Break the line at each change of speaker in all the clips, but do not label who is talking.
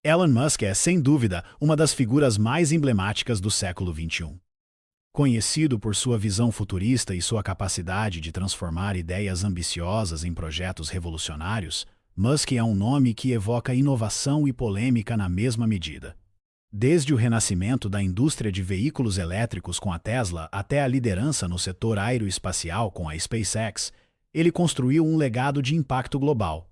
Elon Musk é, sem dúvida, uma das figuras mais emblemáticas do século XXI. Conhecido por sua visão futurista e sua capacidade de transformar ideias ambiciosas em projetos revolucionários, Musk é um nome que evoca inovação e polêmica na mesma medida. Desde o renascimento da indústria de veículos elétricos com a Tesla até a liderança no setor aeroespacial com a SpaceX, ele construiu um legado de impacto global.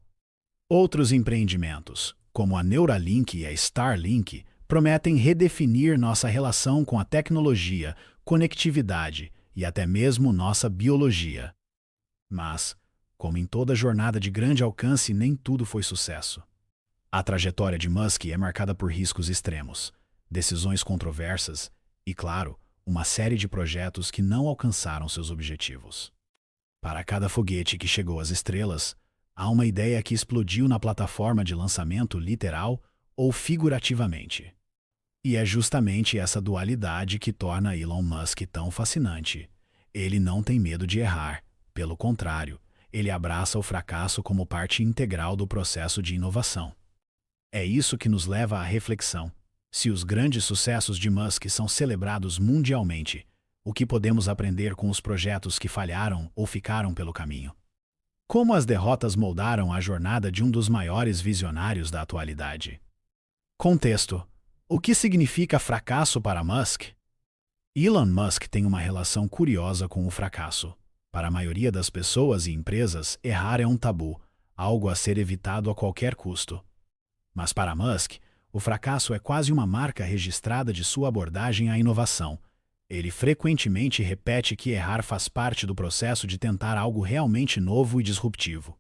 Outros empreendimentos, como a Neuralink e a Starlink, prometem redefinir nossa relação com a tecnologia, conectividade e até mesmo nossa biologia. Mas, como em toda jornada de grande alcance, nem tudo foi sucesso. A trajetória de Musk é marcada por riscos extremos, decisões controversas e, claro, uma série de projetos que não alcançaram seus objetivos. Para cada foguete que chegou às estrelas, há uma ideia que explodiu na plataforma de lançamento literal ou figurativamente. E é justamente essa dualidade que torna Elon Musk tão fascinante. Ele não tem medo de errar, pelo contrário, ele abraça o fracasso como parte integral do processo de inovação. É isso que nos leva à reflexão. Se os grandes sucessos de Musk são celebrados mundialmente, o que podemos aprender com os projetos que falharam ou ficaram pelo caminho? Como as derrotas moldaram a jornada de um dos maiores visionários da atualidade? Contexto. O que significa fracasso para Musk? Elon Musk tem uma relação curiosa com o fracasso. Para a maioria das pessoas e empresas, errar é um tabu, algo a ser evitado a qualquer custo. Mas para Musk, o fracasso é quase uma marca registrada de sua abordagem à inovação. Ele frequentemente repete que errar faz parte do processo de tentar algo realmente novo e disruptivo.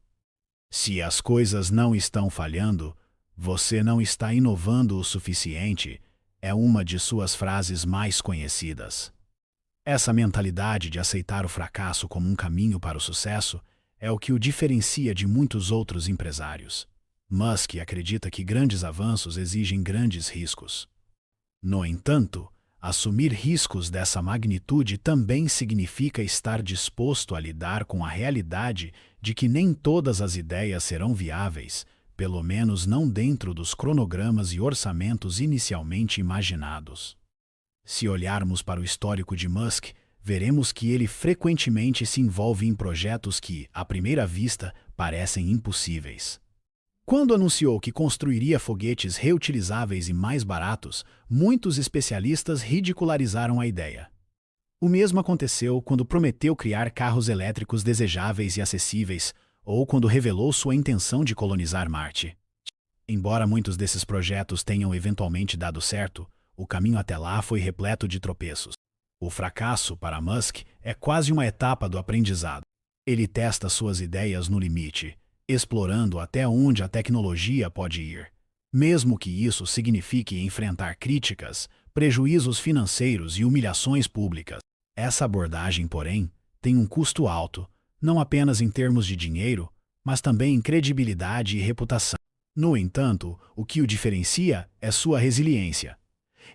Se as coisas não estão falhando, você não está inovando o suficiente, é uma de suas frases mais conhecidas. Essa mentalidade de aceitar o fracasso como um caminho para o sucesso é o que o diferencia de muitos outros empresários. Musk acredita que grandes avanços exigem grandes riscos. No entanto, assumir riscos dessa magnitude também significa estar disposto a lidar com a realidade de que nem todas as ideias serão viáveis, pelo menos não dentro dos cronogramas e orçamentos inicialmente imaginados. Se olharmos para o histórico de Musk, veremos que ele frequentemente se envolve em projetos que, à primeira vista, parecem impossíveis. Quando anunciou que construiria foguetes reutilizáveis e mais baratos, muitos especialistas ridicularizaram a ideia. O mesmo aconteceu quando prometeu criar carros elétricos desejáveis e acessíveis, ou quando revelou sua intenção de colonizar Marte. Embora muitos desses projetos tenham eventualmente dado certo, o caminho até lá foi repleto de tropeços. O fracasso, para Musk, é quase uma etapa do aprendizado. Ele testa suas ideias no limite, explorando até onde a tecnologia pode ir, mesmo que isso signifique enfrentar críticas, prejuízos financeiros e humilhações públicas. Essa abordagem, porém, tem um custo alto, não apenas em termos de dinheiro, mas também em credibilidade e reputação. No entanto, o que o diferencia é sua resiliência.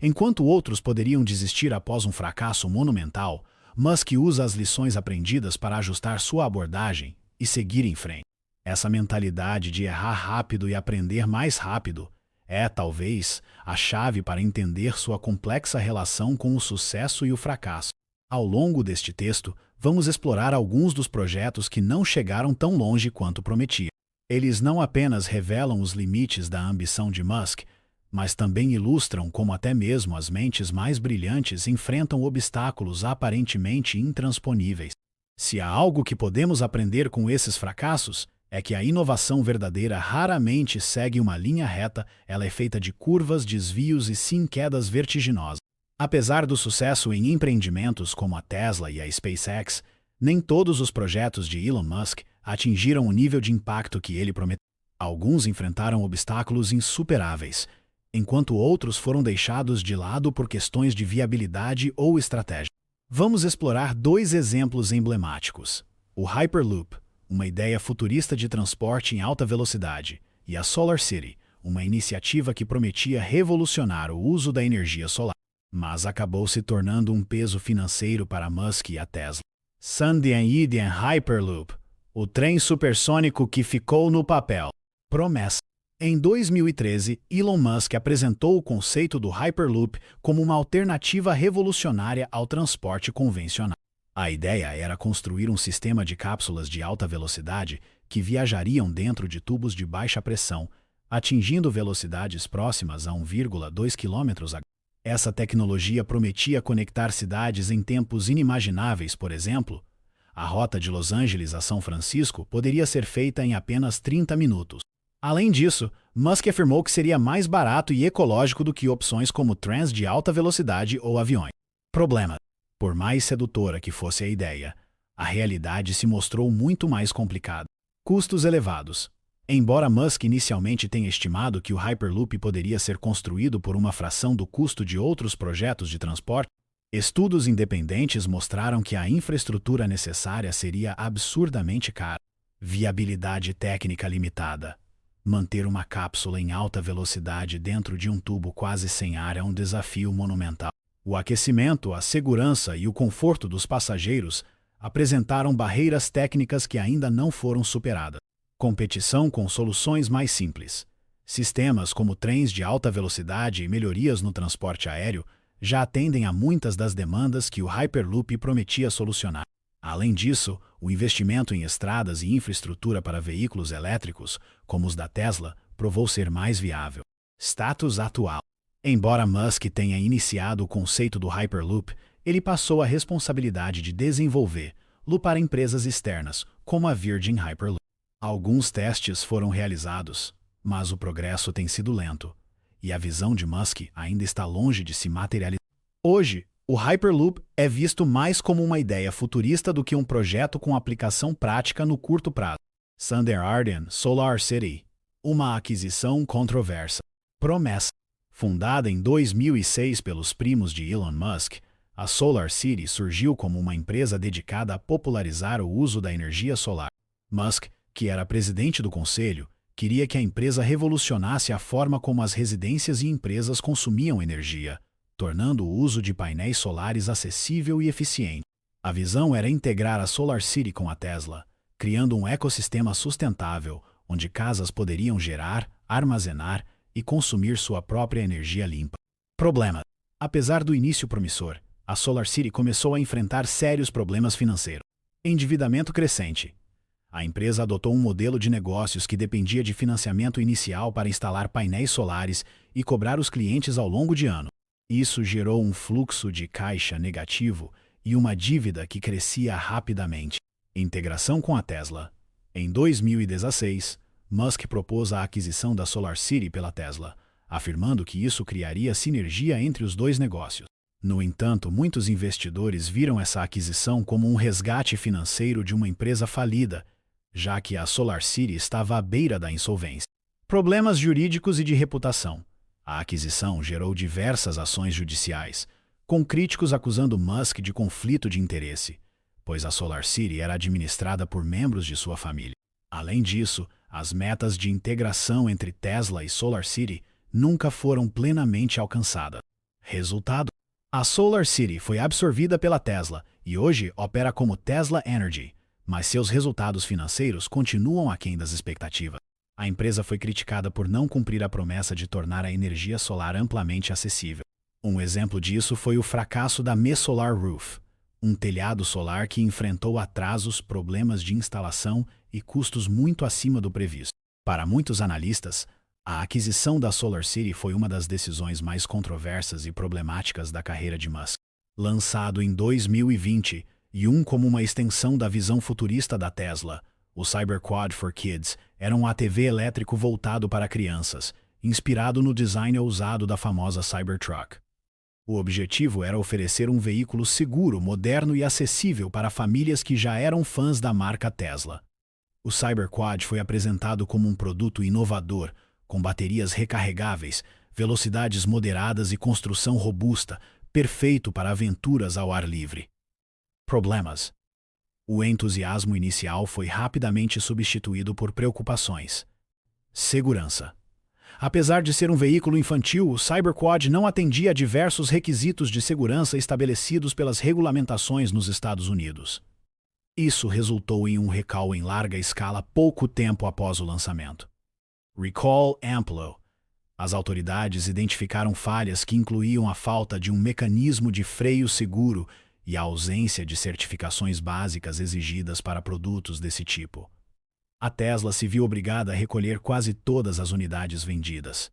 Enquanto outros poderiam desistir após um fracasso monumental, Musk usa as lições aprendidas para ajustar sua abordagem e seguir em frente. Essa mentalidade de errar rápido e aprender mais rápido é, talvez, a chave para entender sua complexa relação com o sucesso e o fracasso. Ao longo deste texto, vamos explorar alguns dos projetos que não chegaram tão longe quanto prometiam. Eles não apenas revelam os limites da ambição de Musk, mas também ilustram como até mesmo as mentes mais brilhantes enfrentam obstáculos aparentemente intransponíveis. Se há algo que podemos aprender com esses fracassos, é que a inovação verdadeira raramente segue uma linha reta, ela é feita de curvas, desvios e sim quedas vertiginosas. Apesar do sucesso em empreendimentos como a Tesla e a SpaceX, nem todos os projetos de Elon Musk atingiram o nível de impacto que ele prometeu. Alguns enfrentaram obstáculos insuperáveis, enquanto outros foram deixados de lado por questões de viabilidade ou estratégia. Vamos explorar dois exemplos emblemáticos: o Hyperloop, uma ideia futurista de transporte em alta velocidade, e a SolarCity, uma iniciativa que prometia revolucionar o uso da energia solar, mas acabou se tornando um peso financeiro para Musk e a Tesla. Hyperloop, o trem supersônico que ficou no papel. Promessa. Em 2013, Elon Musk apresentou o conceito do Hyperloop como uma alternativa revolucionária ao transporte convencional. A ideia era construir um sistema de cápsulas de alta velocidade que viajariam dentro de tubos de baixa pressão, atingindo velocidades próximas a 1,2 km/h. Essa tecnologia prometia conectar cidades em tempos inimagináveis, por exemplo. A rota de Los Angeles a São Francisco poderia ser feita em apenas 30 minutos. Além disso, Musk afirmou que seria mais barato e ecológico do que opções como trens de alta velocidade ou aviões. Problema: por mais sedutora que fosse a ideia, a realidade se mostrou muito mais complicada. Custos elevados. Embora Musk inicialmente tenha estimado que o Hyperloop poderia ser construído por uma fração do custo de outros projetos de transporte, estudos independentes mostraram que a infraestrutura necessária seria absurdamente cara. Viabilidade técnica limitada. Manter uma cápsula em alta velocidade dentro de um tubo quase sem ar é um desafio monumental. O aquecimento, a segurança e o conforto dos passageiros apresentaram barreiras técnicas que ainda não foram superadas. Competição com soluções mais simples. Sistemas como trens de alta velocidade e melhorias no transporte aéreo já atendem a muitas das demandas que o Hyperloop prometia solucionar. Além disso, o investimento em estradas e infraestrutura para veículos elétricos, como os da Tesla, provou ser mais viável. Status atual. Embora Musk tenha iniciado o conceito do Hyperloop, ele passou a responsabilidade de desenvolvê-lo para empresas externas, como a Virgin Hyperloop. Alguns testes foram realizados, mas o progresso tem sido lento, e a visão de Musk ainda está longe de se materializar. Hoje, o Hyperloop é visto mais como uma ideia futurista do que um projeto com aplicação prática no curto prazo. Thunder Arden SolarCity, uma aquisição controversa. Promessa. Fundada em 2006 pelos primos de Elon Musk, a SolarCity surgiu como uma empresa dedicada a popularizar o uso da energia solar. Musk, que era presidente do conselho, queria que a empresa revolucionasse a forma como as residências e empresas consumiam energia, tornando o uso de painéis solares acessível e eficiente. A visão era integrar a SolarCity com a Tesla, criando um ecossistema sustentável, onde casas poderiam gerar, armazenar e consumir sua própria energia limpa. Problema: apesar do início promissor, a SolarCity começou a enfrentar sérios problemas financeiros. Endividamento crescente. A empresa adotou um modelo de negócios que dependia de financiamento inicial para instalar painéis solares e cobrar os clientes ao longo de anos. Isso gerou um fluxo de caixa negativo e uma dívida que crescia rapidamente. Integração com a Tesla. Em 2016, Musk propôs a aquisição da SolarCity pela Tesla, afirmando que isso criaria sinergia entre os dois negócios. No entanto, muitos investidores viram essa aquisição como um resgate financeiro de uma empresa falida, já que a SolarCity estava à beira da insolvência. Problemas jurídicos e de reputação. A aquisição gerou diversas ações judiciais, com críticos acusando Musk de conflito de interesse, pois a SolarCity era administrada por membros de sua família. Além disso, as metas de integração entre Tesla e SolarCity nunca foram plenamente alcançadas. Resultado: a SolarCity foi absorvida pela Tesla e hoje opera como Tesla Energy, mas seus resultados financeiros continuam aquém das expectativas. A empresa foi criticada por não cumprir a promessa de tornar a energia solar amplamente acessível. Um exemplo disso foi o fracasso da MeSolar Roof, um telhado solar que enfrentou atrasos, problemas de instalação e custos muito acima do previsto. Para muitos analistas, a aquisição da SolarCity foi uma das decisões mais controversas e problemáticas da carreira de Musk. Lançado em 2020 e como uma extensão da visão futurista da Tesla, o Cyberquad for Kids era um ATV elétrico voltado para crianças, inspirado no design ousado da famosa Cybertruck. O objetivo era oferecer um veículo seguro, moderno e acessível para famílias que já eram fãs da marca Tesla. O Cyberquad foi apresentado como um produto inovador, com baterias recarregáveis, velocidades moderadas e construção robusta, perfeito para aventuras ao ar livre. Problemas. O entusiasmo inicial foi rapidamente substituído por preocupações. Segurança. Apesar de ser um veículo infantil, o Cyberquad não atendia a diversos requisitos de segurança estabelecidos pelas regulamentações nos Estados Unidos. Isso resultou em um recall em larga escala pouco tempo após o lançamento. Recall Amplo. As autoridades identificaram falhas que incluíam a falta de um mecanismo de freio seguro e a ausência de certificações básicas exigidas para produtos desse tipo. A Tesla se viu obrigada a recolher quase todas as unidades vendidas.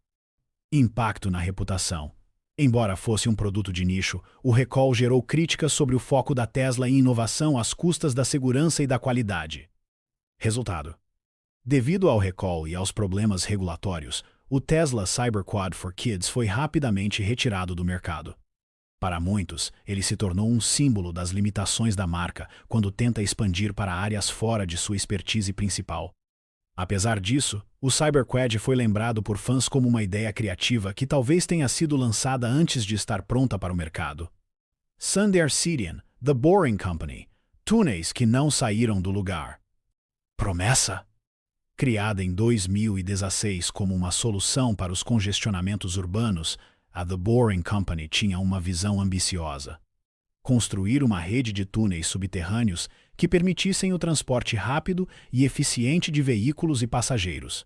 Impacto na reputação. Embora fosse um produto de nicho, o recall gerou críticas sobre o foco da Tesla em inovação às custas da segurança e da qualidade. Resultado: devido ao recall e aos problemas regulatórios, o Tesla Cyberquad for Kids foi rapidamente retirado do mercado. Para muitos, ele se tornou um símbolo das limitações da marca quando tenta expandir para áreas fora de sua expertise principal. Apesar disso, o Cyberquad foi lembrado por fãs como uma ideia criativa que talvez tenha sido lançada antes de estar pronta para o mercado. Sundar Citian, The Boring Company. Túneis que não saíram do lugar. Promessa? Criada em 2016 como uma solução para os congestionamentos urbanos, a The Boring Company tinha uma visão ambiciosa: construir uma rede de túneis subterrâneos que permitissem o transporte rápido e eficiente de veículos e passageiros.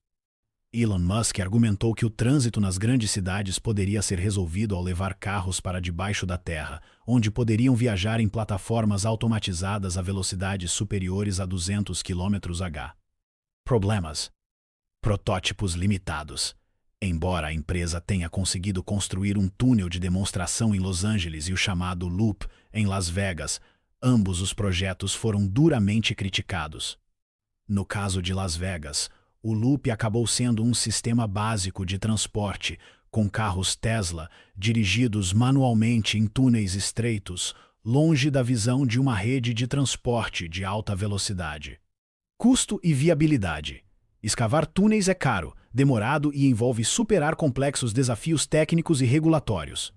Elon Musk argumentou que o trânsito nas grandes cidades poderia ser resolvido ao levar carros para debaixo da terra, onde poderiam viajar em plataformas automatizadas a velocidades superiores a 200 km/h. Problemas. Protótipos limitados. Embora a empresa tenha conseguido construir um túnel de demonstração em Los Angeles e o chamado Loop em Las Vegas, ambos os projetos foram duramente criticados. No caso de Las Vegas, o Loop acabou sendo um sistema básico de transporte, com carros Tesla dirigidos manualmente em túneis estreitos, longe da visão de uma rede de transporte de alta velocidade. Custo e viabilidade. Escavar túneis é caro, demorado e envolve superar complexos desafios técnicos e regulatórios.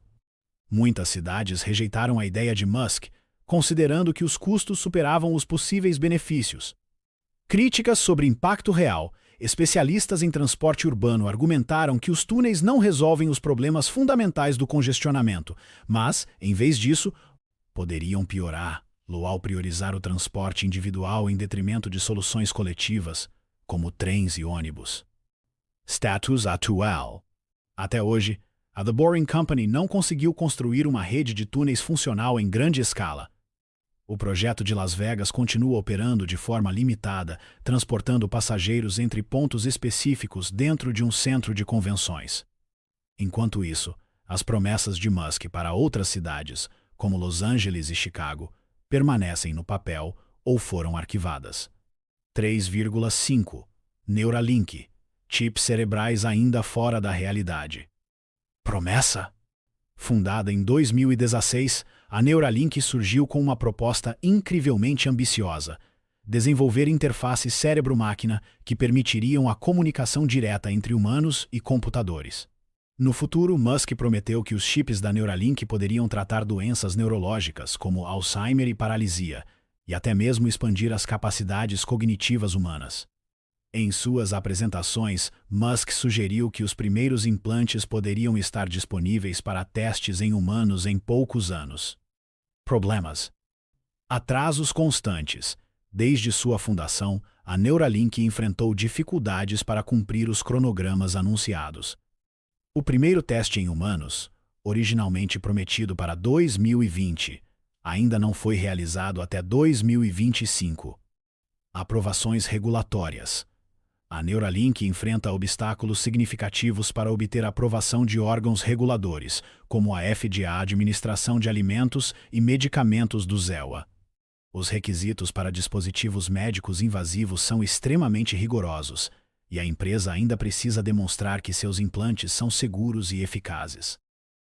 Muitas cidades rejeitaram a ideia de Musk, considerando que os custos superavam os possíveis benefícios. Críticas sobre impacto real. Especialistas em transporte urbano argumentaram que os túneis não resolvem os problemas fundamentais do congestionamento, mas, em vez disso, poderiam piorá-lo ao priorizar o transporte individual em detrimento de soluções coletivas, como trens e ônibus. Status atual. Até hoje, a The Boring Company não conseguiu construir uma rede de túneis funcional em grande escala. O projeto de Las Vegas continua operando de forma limitada, transportando passageiros entre pontos específicos dentro de um centro de convenções. Enquanto isso, as promessas de Musk para outras cidades, como Los Angeles e Chicago, permanecem no papel ou foram arquivadas. 3,5. Neuralink. Chips cerebrais ainda fora da realidade. Promessa? Fundada em 2016, a Neuralink surgiu com uma proposta incrivelmente ambiciosa: desenvolver interfaces cérebro-máquina que permitiriam a comunicação direta entre humanos e computadores. No futuro, Musk prometeu que os chips da Neuralink poderiam tratar doenças neurológicas como Alzheimer e paralisia, e até mesmo expandir as capacidades cognitivas humanas. Em suas apresentações, Musk sugeriu que os primeiros implantes poderiam estar disponíveis para testes em humanos em poucos anos. Problemas. Atrasos constantes. Desde sua fundação, a Neuralink enfrentou dificuldades para cumprir os cronogramas anunciados. O primeiro teste em humanos, originalmente prometido para 2020, ainda não foi realizado até 2025. Aprovações regulatórias. A Neuralink enfrenta obstáculos significativos para obter aprovação de órgãos reguladores, como a FDA, Administração de Alimentos e Medicamentos do ZEWA. Os requisitos para dispositivos médicos invasivos são extremamente rigorosos, e a empresa ainda precisa demonstrar que seus implantes são seguros e eficazes.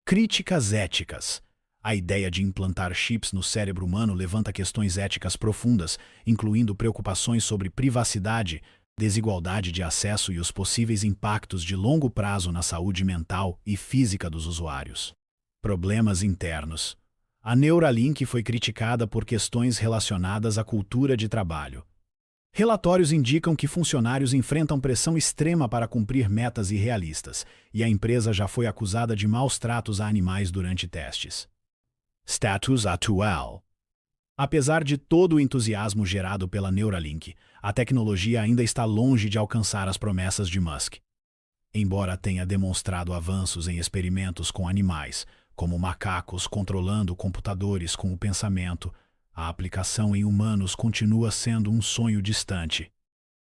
Críticas éticas. A ideia de implantar chips no cérebro humano levanta questões éticas profundas, incluindo preocupações sobre privacidade, desigualdade de acesso e os possíveis impactos de longo prazo na saúde mental e física dos usuários. Problemas internos. A Neuralink foi criticada por questões relacionadas à cultura de trabalho. Relatórios indicam que funcionários enfrentam pressão extrema para cumprir metas irrealistas, e a empresa já foi acusada de maus tratos a animais durante testes. Status atual. Apesar de todo o entusiasmo gerado pela Neuralink, a tecnologia ainda está longe de alcançar as promessas de Musk. Embora tenha demonstrado avanços em experimentos com animais, como macacos controlando computadores com o pensamento, a aplicação em humanos continua sendo um sonho distante.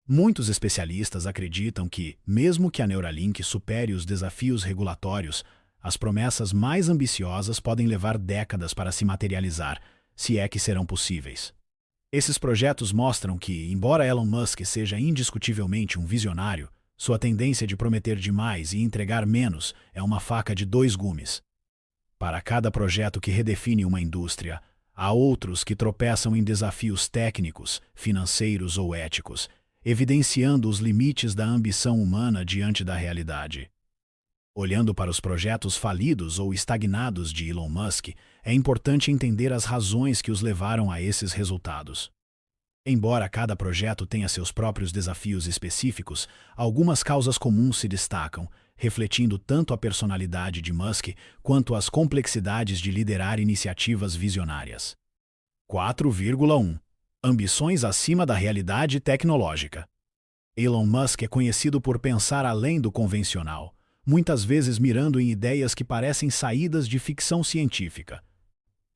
Muitos especialistas acreditam que, mesmo que a Neuralink supere os desafios regulatórios, as promessas mais ambiciosas podem levar décadas para se materializar, se é que serão possíveis. Esses projetos mostram que, embora Elon Musk seja indiscutivelmente um visionário, sua tendência de prometer demais e entregar menos é uma faca de dois gumes. Para cada projeto que redefine uma indústria, há outros que tropeçam em desafios técnicos, financeiros ou éticos, evidenciando os limites da ambição humana diante da realidade. Olhando para os projetos falidos ou estagnados de Elon Musk, é importante entender as razões que os levaram a esses resultados. Embora cada projeto tenha seus próprios desafios específicos, algumas causas comuns se destacam, refletindo tanto a personalidade de Musk quanto as complexidades de liderar iniciativas visionárias. 4,1. Ambições acima da realidade tecnológica. Elon Musk é conhecido por pensar além do convencional, muitas vezes mirando em ideias que parecem saídas de ficção científica.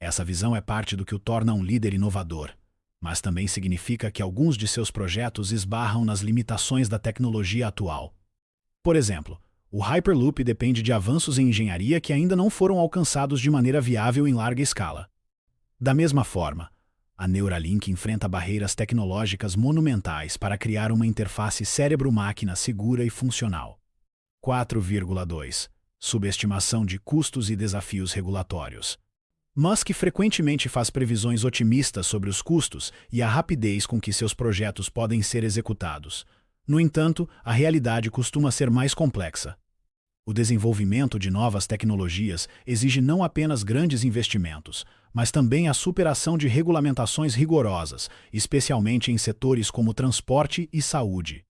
Essa visão é parte do que o torna um líder inovador, mas também significa que alguns de seus projetos esbarram nas limitações da tecnologia atual. Por exemplo, o Hyperloop depende de avanços em engenharia que ainda não foram alcançados de maneira viável em larga escala. Da mesma forma, a Neuralink enfrenta barreiras tecnológicas monumentais para criar uma interface cérebro-máquina segura e funcional. 4,2. Subestimação de custos e desafios regulatórios. Musk frequentemente faz previsões otimistas sobre os custos e a rapidez com que seus projetos podem ser executados. No entanto, a realidade costuma ser mais complexa. O desenvolvimento de novas tecnologias exige não apenas grandes investimentos, mas também a superação de regulamentações rigorosas, especialmente em setores como transporte e saúde.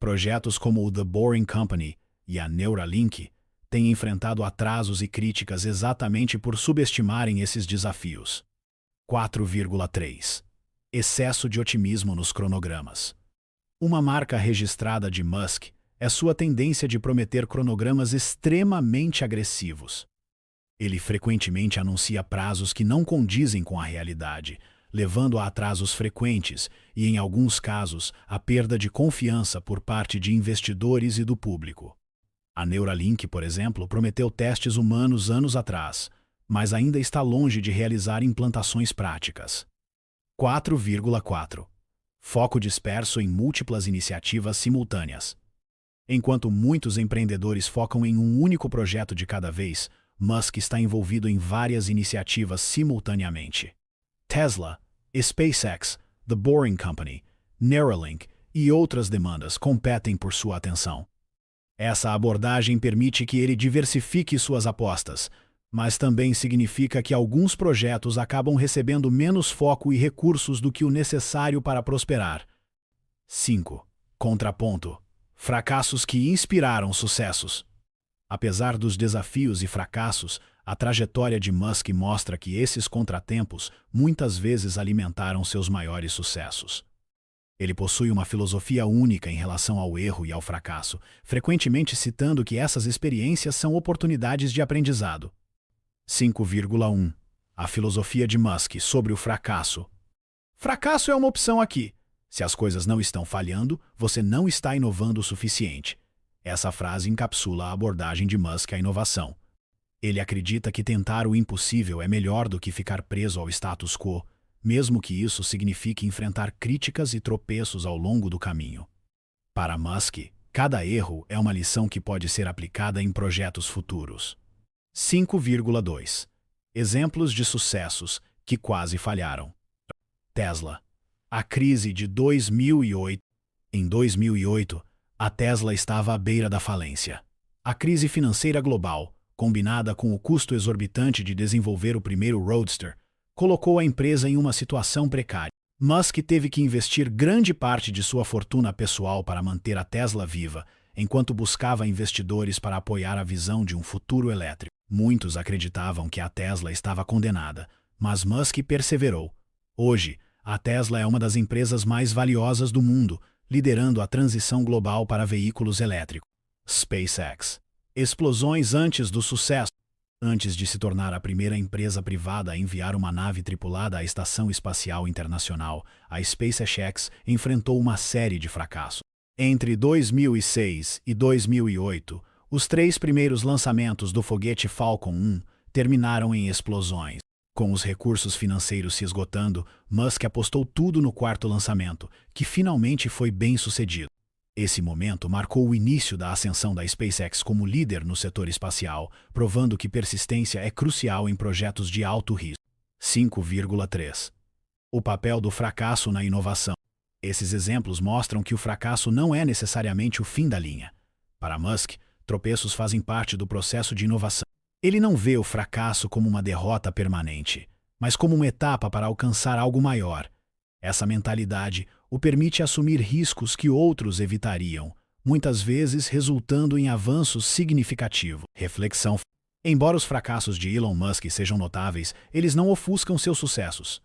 Projetos como o The Boring Company e a Neuralink têm enfrentado atrasos e críticas exatamente por subestimarem esses desafios. 4,3. Excesso de otimismo nos cronogramas. Uma marca registrada de Musk é sua tendência de prometer cronogramas extremamente agressivos. Ele frequentemente anuncia prazos que não condizem com a realidade, levando a atrasos frequentes e, em alguns casos, a perda de confiança por parte de investidores e do público. A Neuralink, por exemplo, prometeu testes humanos anos atrás, mas ainda está longe de realizar implantações práticas. 4,4. Foco disperso em múltiplas iniciativas simultâneas. Enquanto muitos empreendedores focam em um único projeto de cada vez, Musk está envolvido em várias iniciativas simultaneamente. Tesla, SpaceX, The Boring Company, Neuralink e outras demandas competem por sua atenção. Essa abordagem permite que ele diversifique suas apostas, mas também significa que alguns projetos acabam recebendo menos foco e recursos do que o necessário para prosperar. 5. Contraponto. Fracassos que inspiraram sucessos. Apesar dos desafios e fracassos, a trajetória de Musk mostra que esses contratempos muitas vezes alimentaram seus maiores sucessos. Ele possui uma filosofia única em relação ao erro e ao fracasso, frequentemente citando que essas experiências são oportunidades de aprendizado. 5,1. A filosofia de Musk sobre o fracasso. Fracasso é uma opção aqui. Se as coisas não estão falhando, você não está inovando o suficiente. Essa frase encapsula a abordagem de Musk à inovação. Ele acredita que tentar o impossível é melhor do que ficar preso ao status quo, mesmo que isso signifique enfrentar críticas e tropeços ao longo do caminho. Para Musk, cada erro é uma lição que pode ser aplicada em projetos futuros. 5,2. Exemplos de sucessos que quase falharam. Tesla. A crise de 2008. Em 2008, a Tesla estava à beira da falência. A crise financeira global, combinada com o custo exorbitante de desenvolver o primeiro Roadster, colocou a empresa em uma situação precária. Musk teve que investir grande parte de sua fortuna pessoal para manter a Tesla viva, enquanto buscava investidores para apoiar a visão de um futuro elétrico. Muitos acreditavam que a Tesla estava condenada, mas Musk perseverou. Hoje, a Tesla é uma das empresas mais valiosas do mundo, liderando a transição global para veículos elétricos. SpaceX. Explosões antes do sucesso. Antes de se tornar a primeira empresa privada a enviar uma nave tripulada à Estação Espacial Internacional, a SpaceX enfrentou uma série de fracassos. Entre 2006 e 2008, os 3 primeiros lançamentos do foguete Falcon 1 terminaram em explosões. Com os recursos financeiros se esgotando, Musk apostou tudo no 4º lançamento, que finalmente foi bem sucedido. Esse momento marcou o início da ascensão da SpaceX como líder no setor espacial, provando que persistência é crucial em projetos de alto risco. 5,3. O papel do fracasso na inovação. Esses exemplos mostram que o fracasso não é necessariamente o fim da linha. Para Musk, tropeços fazem parte do processo de inovação. Ele não vê o fracasso como uma derrota permanente, mas como uma etapa para alcançar algo maior. Essa mentalidade o permite assumir riscos que outros evitariam, muitas vezes resultando em avanços significativos. Reflexão. Embora os fracassos de Elon Musk sejam notáveis, eles não ofuscam seus sucessos.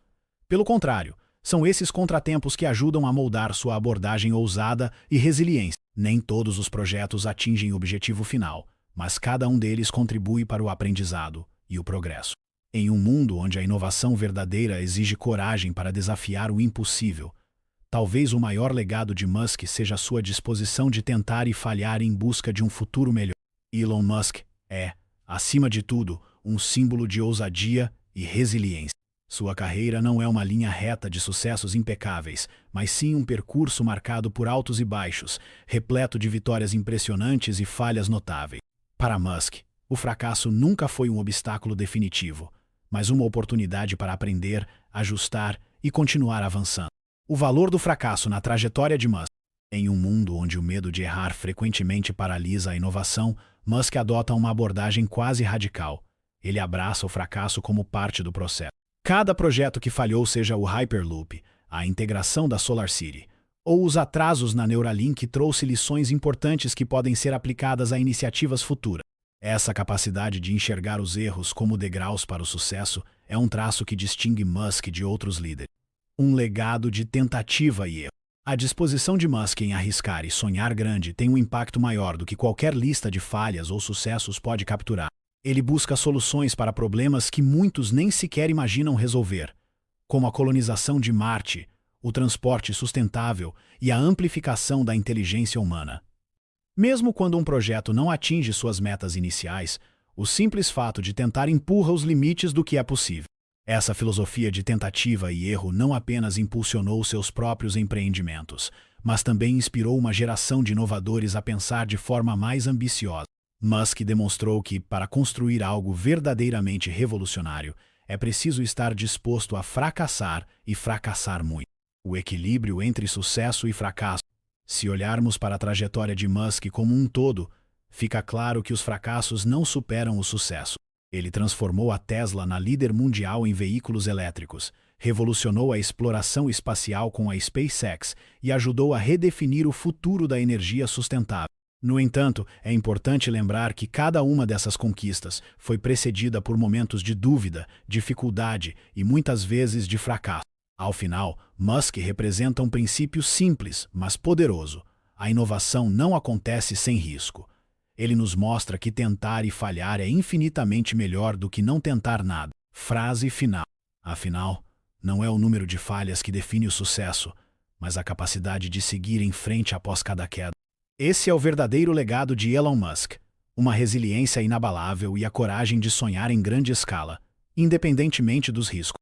Pelo contrário, são esses contratempos que ajudam a moldar sua abordagem ousada e resiliência. Nem todos os projetos atingem o objetivo final, mas cada um deles contribui para o aprendizado e o progresso. Em um mundo onde a inovação verdadeira exige coragem para desafiar o impossível, talvez o maior legado de Musk seja a sua disposição de tentar e falhar em busca de um futuro melhor. Elon Musk é, acima de tudo, um símbolo de ousadia e resiliência. Sua carreira não é uma linha reta de sucessos impecáveis, mas sim um percurso marcado por altos e baixos, repleto de vitórias impressionantes e falhas notáveis. Para Musk, o fracasso nunca foi um obstáculo definitivo, mas uma oportunidade para aprender, ajustar e continuar avançando. O valor do fracasso na trajetória de Musk. Em um mundo onde o medo de errar frequentemente paralisa a inovação, Musk adota uma abordagem quase radical. Ele abraça o fracasso como parte do processo. Cada projeto que falhou, seja o Hyperloop, a integração da SolarCity, ou os atrasos na Neuralink, trouxe lições importantes que podem ser aplicadas a iniciativas futuras. Essa capacidade de enxergar os erros como degraus para o sucesso é um traço que distingue Musk de outros líderes. Um legado de tentativa e erro. A disposição de Musk em arriscar e sonhar grande tem um impacto maior do que qualquer lista de falhas ou sucessos pode capturar. Ele busca soluções para problemas que muitos nem sequer imaginam resolver, como a colonização de Marte, o transporte sustentável e a amplificação da inteligência humana. Mesmo quando um projeto não atinge suas metas iniciais, o simples fato de tentar empurra os limites do que é possível. Essa filosofia de tentativa e erro não apenas impulsionou seus próprios empreendimentos, mas também inspirou uma geração de inovadores a pensar de forma mais ambiciosa. Musk demonstrou que, para construir algo verdadeiramente revolucionário, é preciso estar disposto a fracassar e fracassar muito. O equilíbrio entre sucesso e fracasso. Se olharmos para a trajetória de Musk como um todo, fica claro que os fracassos não superam o sucesso. Ele transformou a Tesla na líder mundial em veículos elétricos, revolucionou a exploração espacial com a SpaceX e ajudou a redefinir o futuro da energia sustentável. No entanto, é importante lembrar que cada uma dessas conquistas foi precedida por momentos de dúvida, dificuldade e muitas vezes de fracasso. Ao final, Musk representa um princípio simples, mas poderoso. A inovação não acontece sem risco. Ele nos mostra que tentar e falhar é infinitamente melhor do que não tentar nada. Frase final. Afinal, não é o número de falhas que define o sucesso, mas a capacidade de seguir em frente após cada queda. Esse é o verdadeiro legado de Elon Musk, uma resiliência inabalável e a coragem de sonhar em grande escala, independentemente dos riscos.